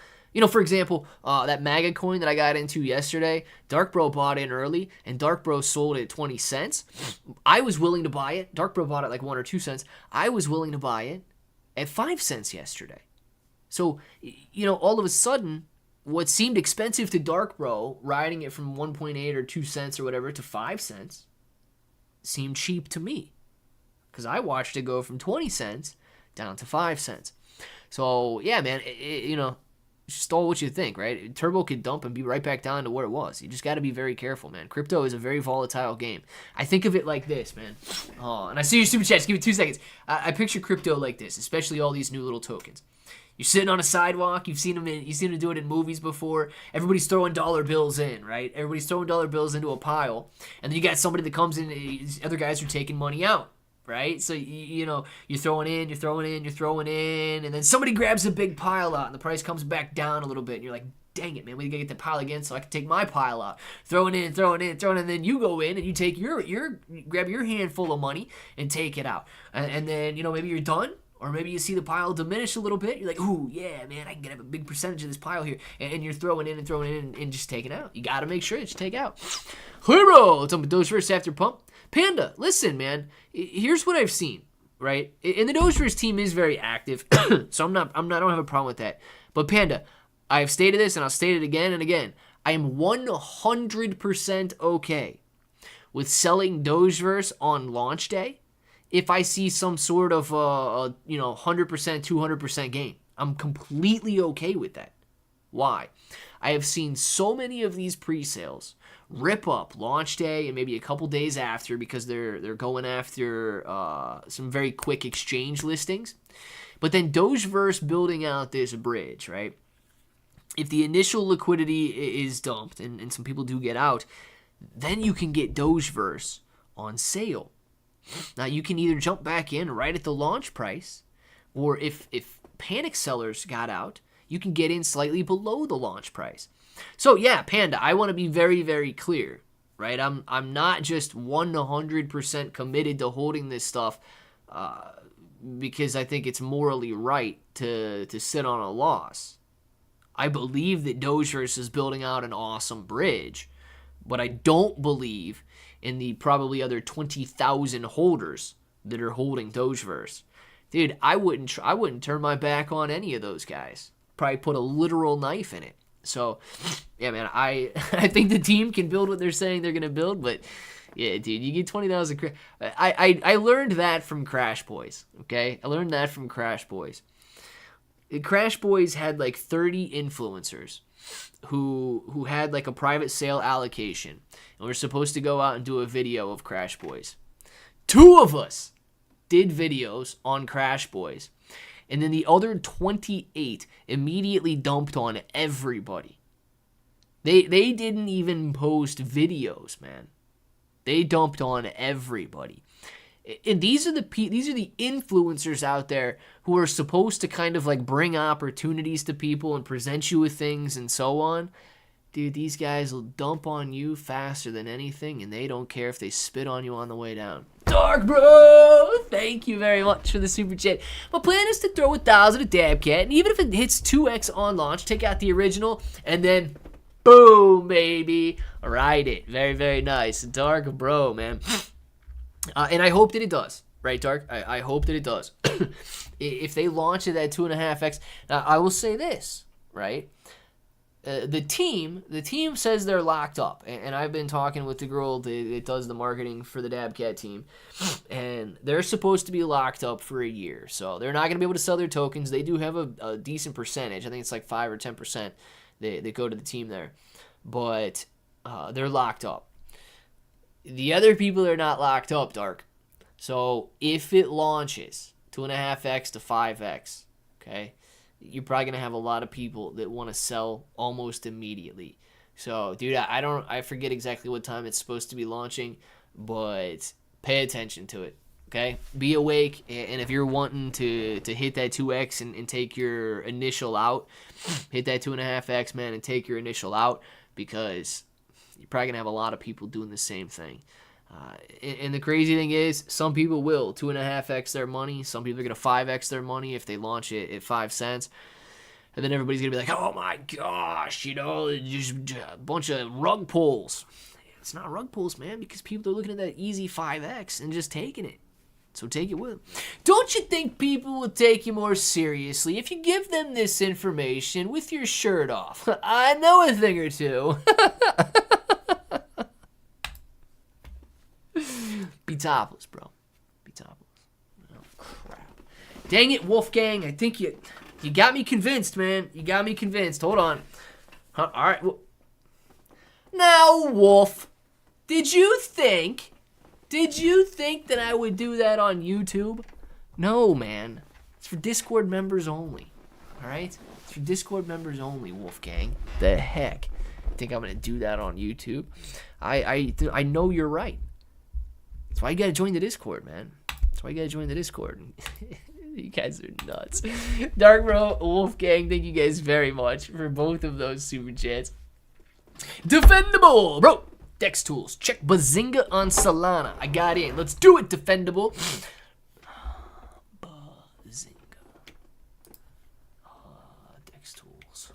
for example, that Maga coin that I got into yesterday, Dark Bro bought in early, and Dark Bro sold it at 20 cents. I was willing to buy it. Dark Bro bought it like 1 or 2 cents. I was willing to buy it at 5 cents yesterday. So, all of a sudden, what seemed expensive to Dark Bro, riding it from 1.8 or 2 cents or whatever to 5 cents, seemed cheap to me. Because I watched it go from 20 cents down to 5 cents. So, yeah, man, it's just all what you think, right? Turbo could dump and be right back down to where it was. You just got to be very careful, man. Crypto is a very volatile game. I think of it like this, man. Oh, and I see your super chat. Just give me 2 seconds. I picture crypto like this, especially all these new little tokens. You're sitting on a sidewalk. You've seen them do it in movies before. Everybody's throwing dollar bills in, right? Everybody's throwing dollar bills into a pile. And then you got somebody that comes in, other guys are taking money out. Right? So, you're throwing in, and then somebody grabs a big pile out, and the price comes back down a little bit, and you're like, dang it, man, we gotta get the pile again so I can take my pile out. Throwing in, and then you go in, and you take grab your handful of money and take it out. And then, maybe you're done, or maybe you see the pile diminish a little bit. You're like, ooh, yeah, man, I can get a big percentage of this pile here. And you're throwing in and just taking out. You gotta make sure that you take out. Hero! It's on the Dogeverse after pump. Panda, listen, man. Here's what I've seen, right? And the Dogeverse team is very active, so I don't have a problem with that. But Panda, I've stated this and I'll state it again and again. I am 100% okay with selling Dogeverse on launch day if I see some sort of 100%, 200% gain. I'm completely okay with that. Why? I have seen so many of these pre-sales rip up launch day and maybe a couple days after because they're going after some very quick exchange listings. But then Dogeverse building out this bridge, right? If the initial liquidity is dumped and some people do get out, then you can get Dogeverse on sale. Now you can either jump back in right at the launch price, or if panic sellers got out, you can get in slightly below the launch price. So yeah, Panda, I want to be very, very clear, right? I'm not just 100% committed to holding this stuff because I think it's morally right to sit on a loss. I believe that Dogeverse is building out an awesome bridge, but I don't believe in the probably other 20,000 holders that are holding Dogeverse. Dude, I wouldn't turn my back on any of those guys. Probably put a literal knife in it. So, yeah, man, I think the team can build what they're saying they're gonna build, but yeah, dude, you get 20,000. I learned that from Crash Boys. Okay, I learned that from Crash Boys. Crash Boys had like 30 influencers who had like a private sale allocation, and we're supposed to go out and do a video of Crash Boys. 2 of us did videos on Crash Boys, and then the other 28 immediately dumped on everybody. They didn't even post videos, man. They dumped on everybody. And these are the influencers out there who are supposed to kind of like bring opportunities to people and present you with things and so on. Dude, these guys will dump on you faster than anything, and they don't care if they spit on you on the way down. Dark Bro, thank you very much for the super chat. My plan is to throw 1,000 at Dabcat, and even if it hits 2x on launch, take out the original, and then boom, baby, ride it. Very, very nice. Dark Bro, man. And I hope that it does, right, Dark? I hope that it does. If they launch it at 2.5x, I will say this, right? The team says they're locked up, and I've been talking with the girl that does the marketing for the Dabcat team, and they're supposed to be locked up for a year, so they're not going to be able to sell their tokens. They do have a decent percentage. I think it's like 5 or 10% that go to the team there, but they're locked up. The other people are not locked up, Dark. So if it launches 2.5x to 5x, okay, you're probably going to have a lot of people that want to sell almost immediately. So, dude, I forget exactly what time it's supposed to be launching, but pay attention to it, okay? Be awake, and if you're wanting to hit that 2x and take your initial out, hit that 2.5x, man, and take your initial out, because you're probably going to have a lot of people doing the same thing. And the crazy thing is, some people will 2.5x their money. Some people are going to 5x their money if they launch it at 5 cents. And then everybody's going to be like, oh my gosh, just a bunch of rug pulls. It's not rug pulls, man, because people are looking at that easy 5x and just taking it. So take it with them. Don't you think people will take you more seriously if you give them this information with your shirt off? I know a thing or two. Be topless, bro. Be topless. Oh, crap. Dang it, Wolfgang. I think you got me convinced, man. You got me convinced. Hold on. All right. Well, now, Wolf, did you think that I would do that on YouTube? No, man. It's for Discord members only. All right? It's for Discord members only, Wolfgang. The heck? Think I'm going to do that on YouTube? I know you're right. That's why you gotta join the Discord, man. That's why you gotta join the Discord. You guys are nuts. Dark Bro, Wolfgang, thank you guys very much for both of those super chats. Defendable, bro. Dex tools. Check Bazinga on Solana. I got in. Let's do it, Defendable. Bazinga. Dex tools.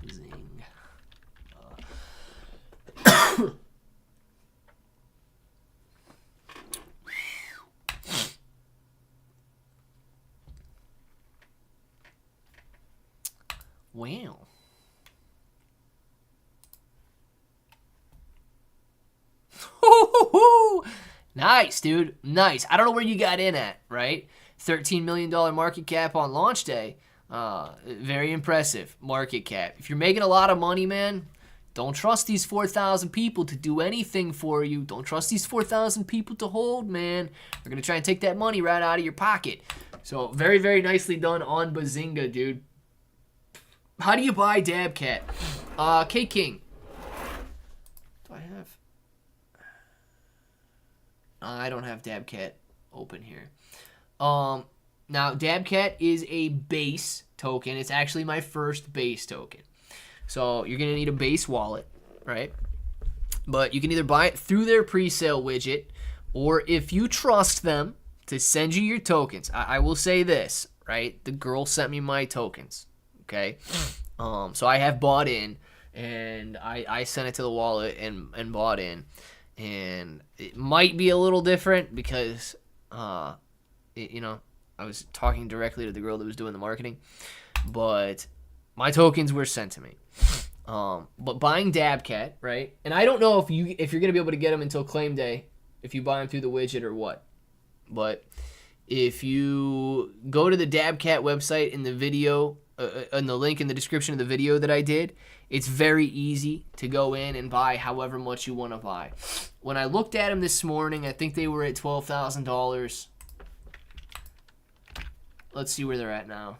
Zing. Wow. Nice, dude. Nice. I don't know where you got in at, right? $13 million market cap on launch day. Very impressive market cap. If you're making a lot of money, man, don't trust these 4,000 people to do anything for you. Don't trust these 4,000 people to hold, man. They're going to try and take that money right out of your pocket. So very, very nicely done on Bazinga, dude. How do you buy Dabcat? K-King. Do I have... I don't have Dabcat open here. Now, Dabcat is a base token. It's actually my first base token. So you're going to need a base wallet, right? But you can either buy it through their pre-sale widget, or if you trust them to send you your tokens. I will say this, right? The girl sent me my tokens, okay? So I have bought in, and I sent it to the wallet and bought in. And it might be a little different because, I was talking directly to the girl that was doing the marketing. but my tokens were sent to me. But buying Dabcat, right? And I don't know if you're gonna be able to get them until claim day, if you buy them through the widget or what. But if you go to the Dabcat website in the video, in the link in the description of the video that I did, it's very easy to go in and buy however much you want to buy. When I looked at them this morning, I think they were at $12,000. Let's see where they're at now.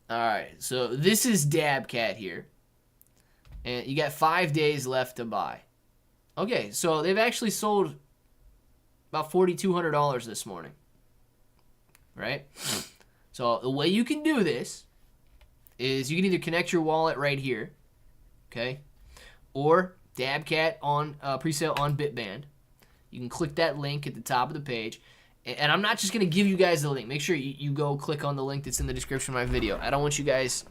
Alright, so this is Dabcat here. And you got 5 days left to buy. Okay, so they've actually sold about $4,200 this morning. Right? So the way you can do this is you can either connect your wallet right here. Okay? Or Dabcat on presale on Bitband. You can click that link at the top of the page. And I'm not just going to give you guys the link. Make sure you go click on the link that's in the description of my video. I don't want you guys,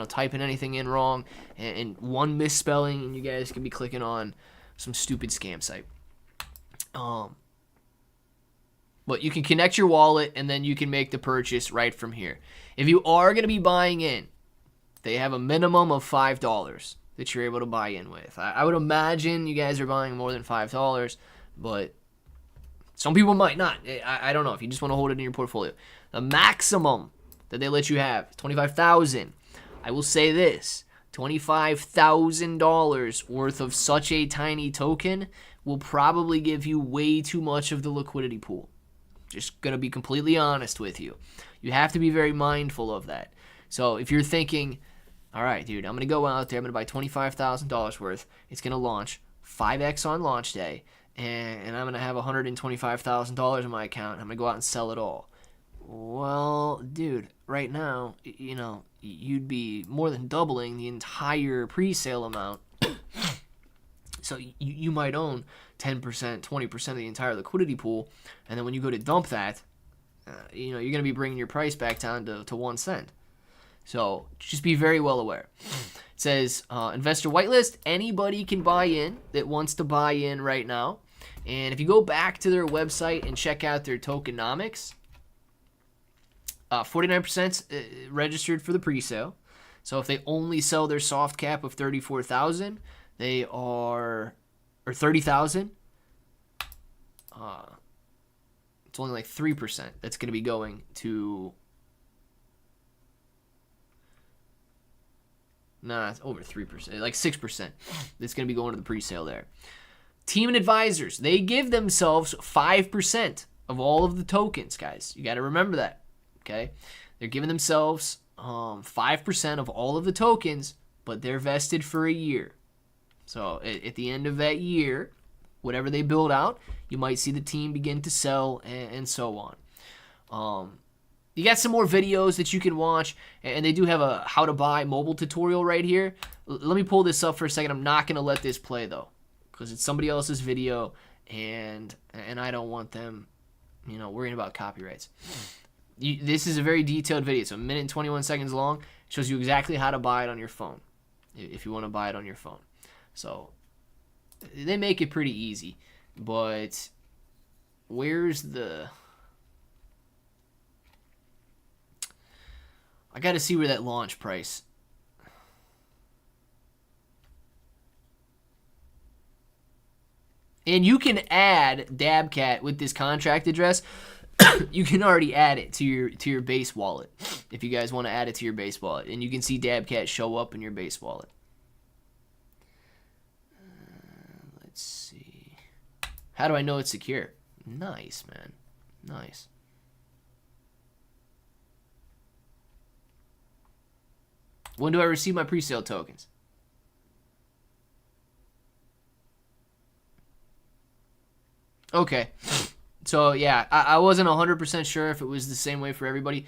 typing anything in wrong and one misspelling and you guys can be clicking on some stupid scam site. But you can connect your wallet and then you can make the purchase right from here. If you are going to be buying in, they have a minimum of $5 that you're able to buy in with. I would imagine you guys are buying more than $5, but some people might not. I don't know. If you just want to hold it in your portfolio. The maximum that they let you have is $25,000. I will say this. $25,000 worth of such a tiny token will probably give you way too much of the liquidity pool. Just going to be completely honest with you. You have to be very mindful of that. So if you're thinking, all right, dude, I'm going to go out there. I'm going to buy $25,000 worth. It's going to launch 5x on launch day. And I'm going to have $125,000 in my account. I'm going to go out and sell it all. Well, dude, right now, you'd be more than doubling the entire pre-sale amount. So you might own 10%, 20% of the entire liquidity pool. And then when you go to dump that, you're going to be bringing your price back down to 1 cent. So just be very well aware. It says, investor whitelist, anybody can buy in that wants to buy in right now. And if you go back to their website and check out their tokenomics, 49% registered for the pre-sale. So if they only sell their soft cap of 34,000, they are, or 30,000. It's only like 3% that's going to be going to. Nah, it's over 3%, like 6% that's going to be going to the pre-sale there. Team and advisors, they give themselves 5% of all of the tokens, guys. You got to remember that, okay? They're giving themselves 5% of all of the tokens, but they're vested for a year. So at the end of that year, whatever they build out, you might see the team begin to sell and so on. You got some more videos that you can watch, and they do have a how to buy mobile tutorial right here. Let me pull this up for a second. I'm not going to let this play, though, because it's somebody else's video, and I don't want them, worrying about copyrights. This is a very detailed video. It's 1 minute and 21 seconds long. It shows you exactly how to buy it on your phone, if you want to buy it on your phone. So they make it pretty easy, but where's the... I got to see where that launch price... And you can add Dabcat with this contract address. You can already add it to your base wallet if you guys want to add it to your base wallet, and you can see Dabcat show up in your base wallet. Let's see. How do I know it's secure? Nice, man. Nice. When do I receive my pre-sale tokens? Okay. So, yeah, I wasn't 100% sure if it was the same way for everybody.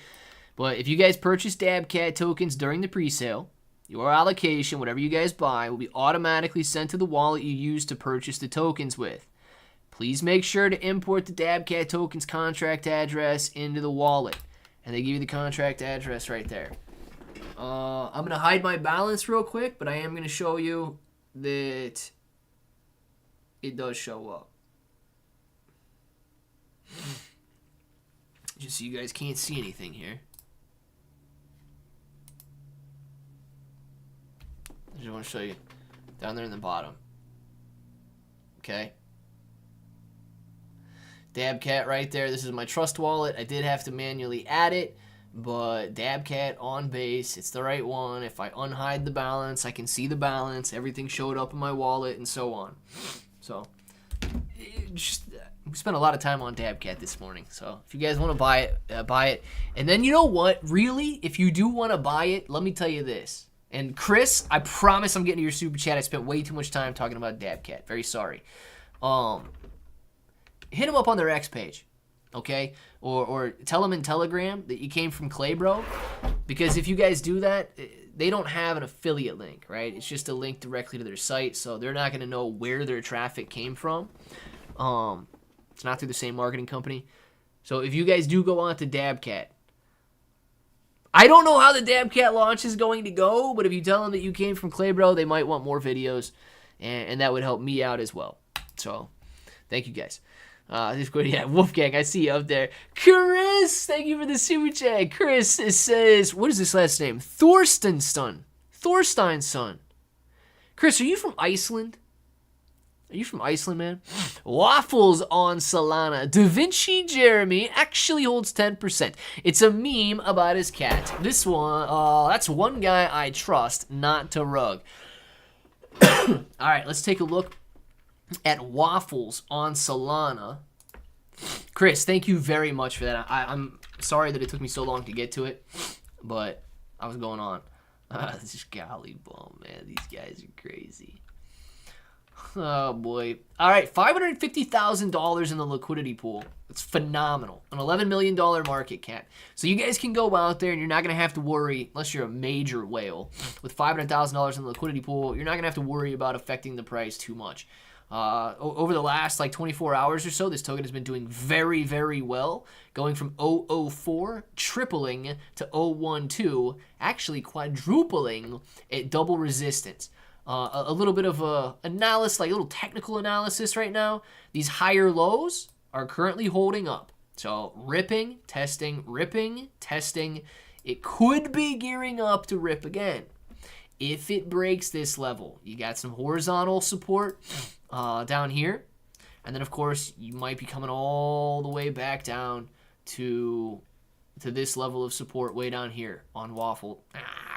But if you guys purchase Dabcat tokens during the pre-sale, your allocation, whatever you guys buy, will be automatically sent to the wallet you use to purchase the tokens with. Please make sure to import the Dabcat tokens contract address into the wallet. And they give you the contract address right there. I'm going to hide my balance real quick, but I am going to show you that it does show up. Just so you guys can't see anything here. I just want to show you down there in the bottom. Okay. Dabcat right there. This is my trust wallet. I did have to manually add it, but Dabcat on base. It's the right one. If I unhide the balance, I can see the balance. Everything showed up in my wallet and so on. So, we spent a lot of time on Dabcat this morning. So, if you guys want to buy it, buy it. And then you know what? Really, if you do want to buy it, let me tell you this. And Chris, I promise I'm getting to your super chat. I spent way too much time talking about Dabcat. Very sorry. Hit them up on their X page, okay? Or tell them in Telegram that you came from Claybro. Because if you guys do that, they don't have an affiliate link, right? It's just a link directly to their site, so they're not going to know where their traffic came from. It's not through the same marketing company. So if you guys do go on to Dabcat, I don't know how the Dabcat launch is going to go, but if you tell them that you came from Claybro, they might want more videos, and that would help me out as well. So, thank you guys. Yeah, Wolfgang, I see you up there. Chris, thank you for the super chat. Chris says, what is this last name? Thorstein's son. Chris, are you from Iceland? Are you from Iceland, man? Waffles on Solana. Da Vinci Jeremy actually holds 10%. It's a meme about his cat. This one, that's one guy I trust not to rug. All right, let's take a look at Waffles on Solana. Chris, thank you very much for that. I'm sorry that it took me so long to get to it, but I was going on. This is golly bum, man. These guys are crazy. Oh, boy. All right, $550,000 in the liquidity pool. It's phenomenal. An $11 million market cap. So you guys can go out there and you're not going to have to worry, unless you're a major whale, with $500,000 in the liquidity pool, you're not going to have to worry about affecting the price too much. Over the last 24 hours or so, this token has been doing very, very well, going from 0.004, tripling to 0.12, actually quadrupling at double resistance. A little bit of a analysis, like a little technical analysis right now. These higher lows are currently holding up. So ripping, testing. It could be gearing up to rip again. If it breaks this level, you got some horizontal support down here. And then, of course, you might be coming all the way back down to this level of support way down here on Waffle.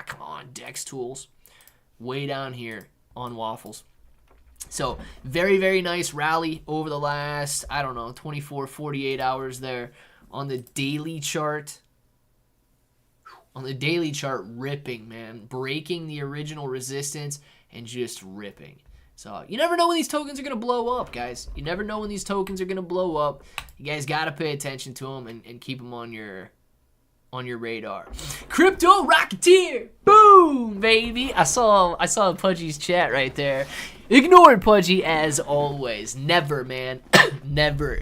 Come on, Dex Tools. Way down here on Waffles. So, very, very nice rally over the last, 24, 48 hours there on the daily chart. On the daily chart, ripping, man. Breaking the original resistance and just ripping. So, you never know when these tokens are going to blow up, guys. You never know when these tokens are going to blow up. You guys got to pay attention to them and keep them on your radar. Crypto Rocketeer! Boom, baby! I saw Pudgy's chat right there. Ignored Pudgy as always. Never, man. Never.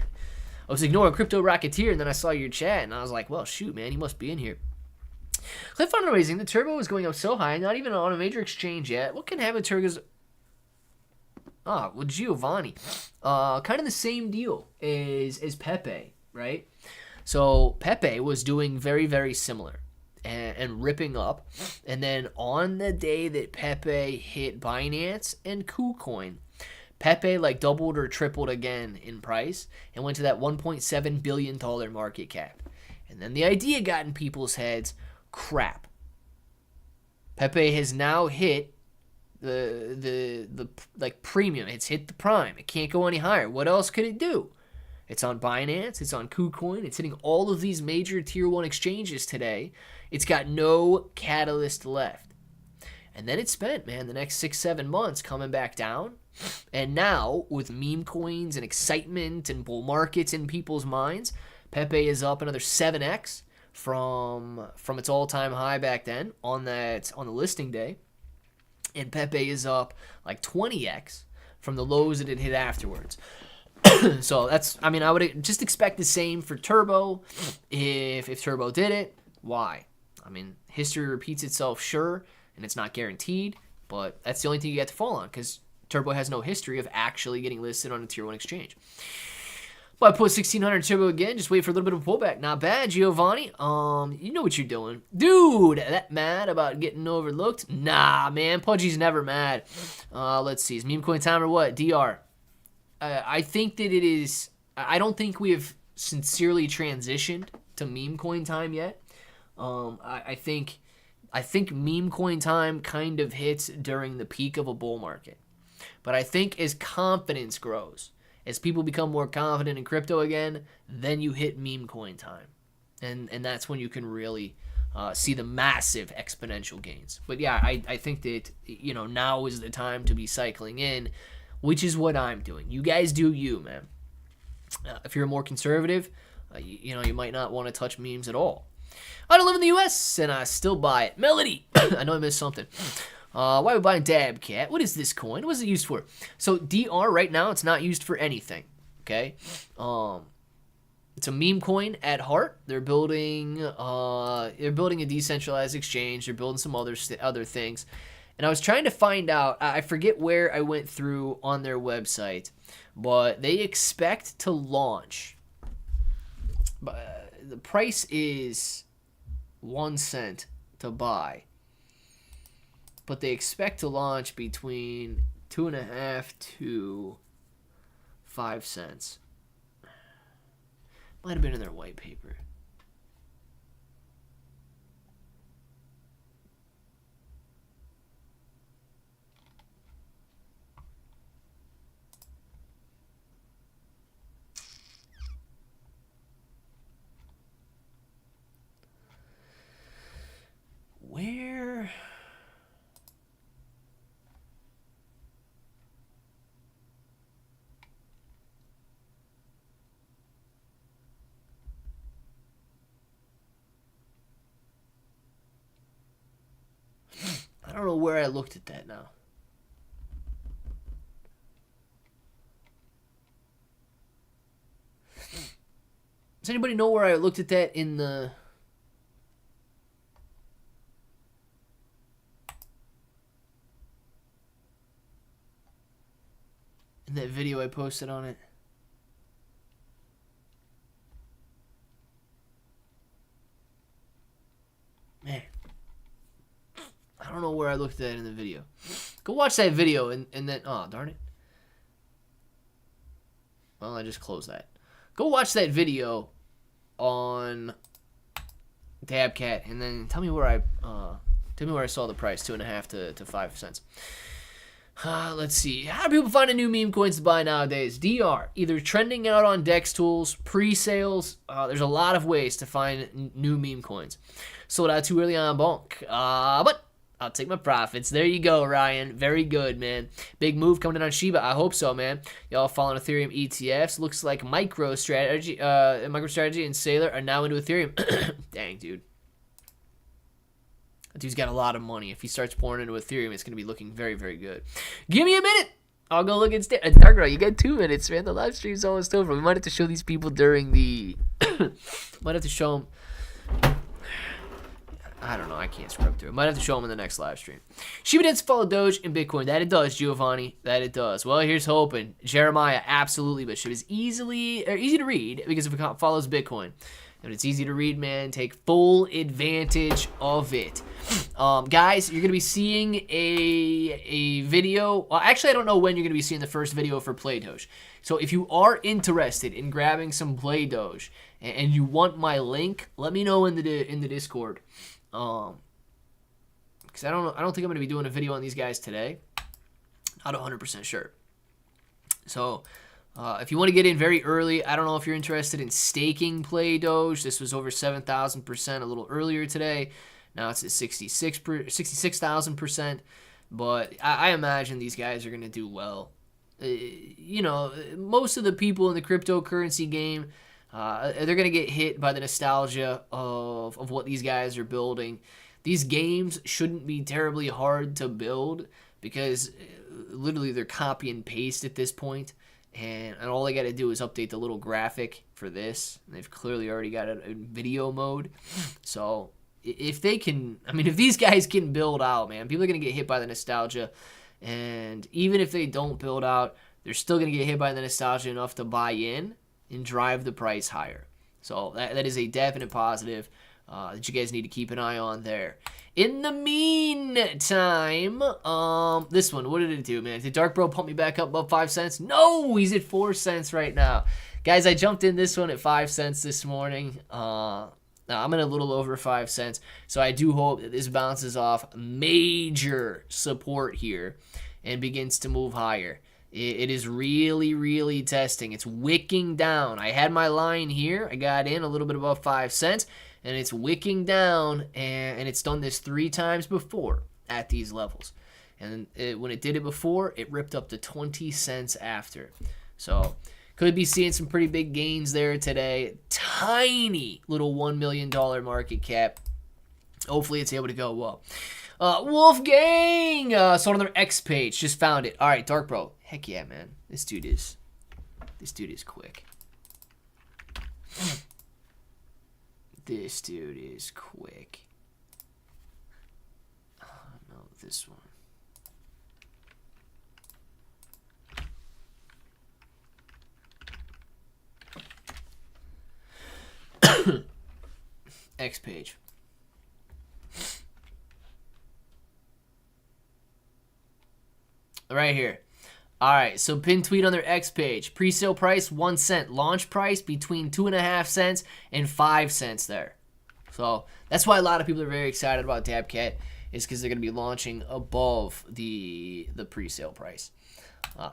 I was ignoring Crypto Rocketeer, and then I saw your chat, and I was like, well, shoot, man, he must be in here. Cliff fundraising, the turbo is going up so high, not even on a major exchange yet. What can happen to turbo's... with Giovanni. Kind of the same deal as Pepe, right? So Pepe was doing very, very similar and ripping up. And then on the day that Pepe hit Binance and KuCoin, Pepe doubled or tripled again in price and went to that $1.7 billion market cap. And then the idea got in people's heads, crap. Pepe has now hit the premium. It's hit the prime. It can't go any higher. What else could it do? It's on Binance. It's on KuCoin. It's hitting all of these major tier 1 exchanges today. It's got no catalyst left. And then it spent, man, the next 6-7 months coming back down. And now, with meme coins and excitement and bull markets in people's minds, Pepe is up another 7x from its all-time high back then on the listing day. And Pepe is up 20x from the lows that it hit afterwards. So I would just expect the same for Turbo. If Turbo did it, why? I mean, history repeats itself, sure, and it's not guaranteed, but that's the only thing you get to fall on because Turbo has no history of actually getting listed on a tier 1 exchange. But I put 1600 Turbo again. Just wait for a little bit of a pullback. Not bad, Giovanni. You know what you're doing. Dude, that mad about getting overlooked? Nah, man. Pudgy's never mad. Let's see. Is meme coin time or what? DR. I think that it is... I don't think we have sincerely transitioned to meme coin time yet. I think meme coin time kind of hits during the peak of a bull market. But I think as confidence grows, as people become more confident in crypto again, then you hit meme coin time. And that's when you can really see the massive exponential gains. But yeah, I think that, you know, now is the time to be cycling in, which is what I'm doing. You guys do you, man. If you're more conservative, you know, you might not want to touch memes at all. I don't live in the U.S., and I still buy it. Melody! I know I missed something. Why are we buying Dabcat? What is this coin? What is it used for? So DR right now, it's not used for anything. Okay, it's a meme coin at heart. They're building a decentralized exchange. They're building some other things. And I was trying to find out. I forget where I went through on their website, but they expect to launch. The price is 1 cent to buy. But they expect to launch between 2.5 to 5 cents. Might have been in their white paper. Where? I don't know where I looked at that now. Does anybody know where I looked at that in the... in that video I posted on it? Man. I don't know where I looked at that in the video. Go watch that video and then... oh, darn it. Well, I just closed that. Go watch that video on Dabcat and then tell me where I saw the price, 2.5 to 5 cents. Let's see. How do people find new meme coins to buy nowadays? DR, either trending out on Dex tools, pre-sales. There's a lot of ways to find new meme coins. Sold out too early on Bonk. But I'll take my profits. There you go, Ryan. Very good, man. Big move coming in on Shiba. I hope so, man. Y'all following Ethereum ETFs. Looks like MicroStrategy and Sailor are now into Ethereum. Dang, dude. That dude's got a lot of money. If he starts pouring into Ethereum, it's going to be looking very, very good. Give me a minute. I'll go look at Dark, you got 2 minutes, man. The live stream's almost over. We might have to show these people during the... might have to show them... I don't know. I can't scrub through it. Might have to show them in the next live stream. Shiba Inu follow Doge and Bitcoin. That it does, Giovanni. That it does. Well, here's hoping. Jeremiah, absolutely. But SHIB is easy to read because if it follows Bitcoin. And it's easy to read, man. Take full advantage of it. Guys, you're going to be seeing a video. Well, actually, I don't know when you're going to be seeing the first video for Play Doge. So if you are interested in grabbing some Play Doge and you want my link, let me know in the Discord. Because I don't think I'm going to be doing a video on these guys today. Not 100% sure. So... if you want to get in very early, I don't know if you're interested in staking Play Doge. This was over 7,000% a little earlier today. Now it's at 66,000%. But I imagine these guys are going to do well. You know, most of the people in the cryptocurrency game, they're going to get hit by the nostalgia of what these guys are building. These games shouldn't be terribly hard to build because literally they're copy and paste at this point. And all I got to do is update the little graphic for this. They've clearly already got it in video mode. So if they can, I mean, if these guys can build out, man, people are going to get hit by the nostalgia. And even if they don't build out, they're still going to get hit by the nostalgia enough to buy in and drive the price higher. So that is a definite positive that you guys need to keep an eye on there. In the meantime, this one, what did it do, man? Did Dark Bro pump me back up above 5 cents? No, he's at 4 cents right now. Guys, I jumped in this one at 5 cents this morning. Now, I'm in a little over 5 cents, so I do hope that this bounces off major support here and begins to move higher. It is really, really testing. It's wicking down. I had my line here. I got in a little bit above 5 cents, and it's wicking down, and it's done this 3 times before at these levels. And when it did it before, it ripped up to 20 cents after. So could be seeing some pretty big gains there today. Tiny little $1 million market cap. Hopefully it's able to go up. Wolfgang! Sold on their X page. Just found it. All right, Dark Bro. Heck yeah, man. This dude is quick. This dude is quick. Oh, no, this one. X page. Right here. All right, so pin tweet on their X page. Pre-sale price 1 cent. Launch price between 2.5 cents and 5 cents there. So that's why a lot of people are very excited about Dabcat, is because they're going to be launching above the pre-sale price.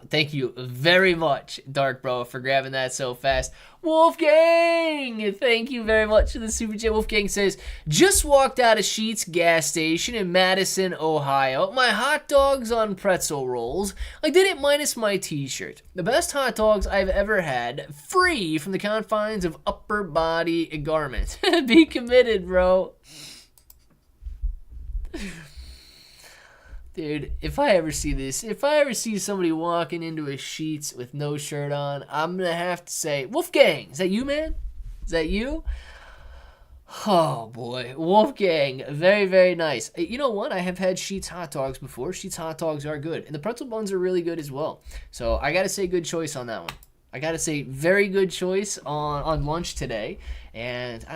Thank you very much, Dark Bro, for grabbing that so fast. Wolfgang, thank you very much for the Super Chat. Wolfgang says, just walked out of Sheetz gas station in Madison, Ohio. My hot dogs on pretzel rolls. I did it minus my t-shirt. The best hot dogs I've ever had, free from the confines of upper body garment. Be committed, bro. Dude, if I ever see this, if I ever see somebody walking into a Sheetz with no shirt on, I'm going to have to say, Wolfgang, is that you, man? Is that you? Oh, boy. Wolfgang, very, very nice. You know what? I have had Sheetz hot dogs before. Sheetz hot dogs are good. And the pretzel buns are really good as well. So I got to say good choice on that one. I got to say very good choice on lunch today. And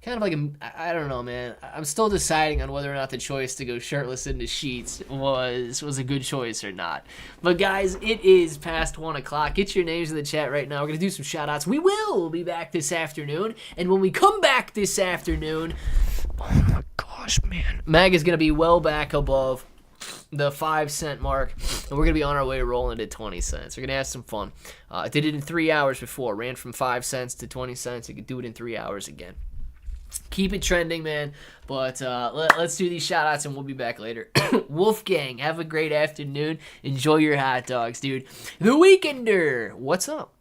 kind of like I don't know, man. I'm still deciding on whether or not the choice to go shirtless into Sheetz was a good choice or not. But guys, it is past 1 o'clock. Get your names in the chat right now. We're gonna do some shout outs. We will be back this afternoon, and when we come back this afternoon, oh my gosh, man, Maga is gonna be well back above the 5 cent mark, and we're gonna be on our way rolling to 20 cents. We're gonna have some fun. I did it in 3 hours before. Ran from 5 cents to 20 cents. You could do it in 3 hours again. Keep it trending, man. But let's do these shout-outs, and we'll be back later. Wolfgang, have a great afternoon. Enjoy your hot dogs, dude. The Weekender, what's up?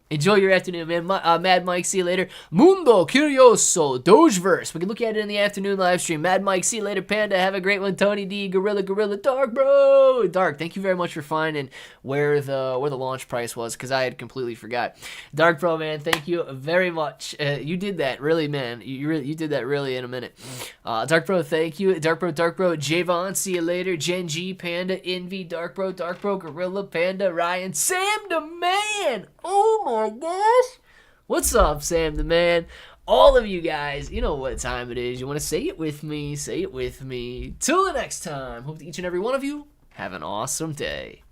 Enjoy your afternoon, man. Mad Mike, see you later. Mundo Curioso, Dogeverse. We can look at it in the afternoon live stream. Mad Mike, see you later. Panda, have a great one. Tony D, Gorilla, Dark Bro. Dark, thank you very much for finding where the launch price was, because I had completely forgot. Dark Bro, man, thank you very much. You did that, really, man. You did that really in a minute. Dark Bro, thank you. Dark Bro. Javon, see you later. Gen G, Panda, Envy, Dark Bro, Gorilla, Panda, Ryan, Sam the Man. Oh my gosh. What's up, Sam the Man? All of you guys, you know what time it is. You want to say it with me? Say it with me. Till the next time. Hope that each and every one of you have an awesome day.